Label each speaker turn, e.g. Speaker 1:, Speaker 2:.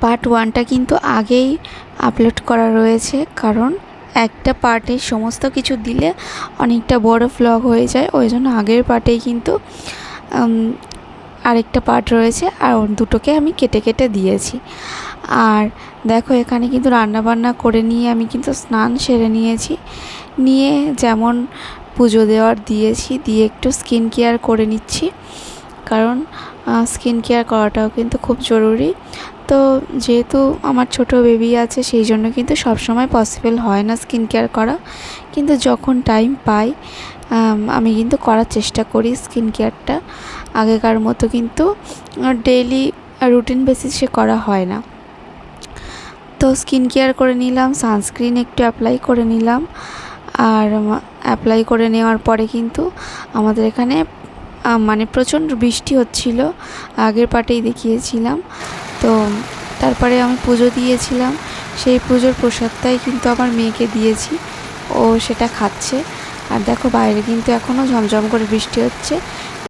Speaker 1: Part 1টা কিন্তু আগেই upload করা রয়েছে, কারণ একটা পার্টে সমস্ত কিছু দিলে অনেকটা বড় ভ্লগ হয়ে যায়। ওই জন্য আগের পার্টেই কিন্তু আরেকটা পার্ট রয়েছে, আর দুটোকে আমি কেটে কেটে দিয়েছি। আর দেখো এখানে কিন্তু রান্নাবান্না করে নিয়ে আমি কিন্তু স্নান সেরে নিয়েছি। নিয়ে যেমন পুজো দেওয়ার দিয়েছি, দিয়ে একটু স্কিন কেয়ার করে নিচ্ছি, কারণ স্কিন কেয়ার করাটাও কিন্তু খুব জরুরি। তো যেহেতু আমার ছোট বেবি আছে, সেই জন্য কিন্তু সবসময় পসিবল হয় না স্কিন কেয়ার করা, কিন্তু যখন টাইম পাই আমি কিন্তু করার চেষ্টা করি স্কিন কেয়ারটা। আগেকার মতো কিন্তু ডেইলি রুটিন বেসিসে করা হয় না। তো স্কিন কেয়ার করে নিলাম, সানস্ক্রিন একটু অ্যাপ্লাই করে নিলাম। আর অ্যাপ্লাই করে নেওয়ার পরে কিন্তু আমাদের এখানে মানে প্রচণ্ড বৃষ্টি হচ্ছিল, আগের পার্টেই দেখিয়েছিলাম। তো তারপরে আমি পুজো দিয়েছিলাম, সেই পুজোর প্রসাদটাই কিন্তু আমার মেয়েকে দিয়েছি, ও সেটা খাচ্ছে। আর দেখো বাইরে কিন্তু এখনও ঝমঝম করে বৃষ্টি হচ্ছে,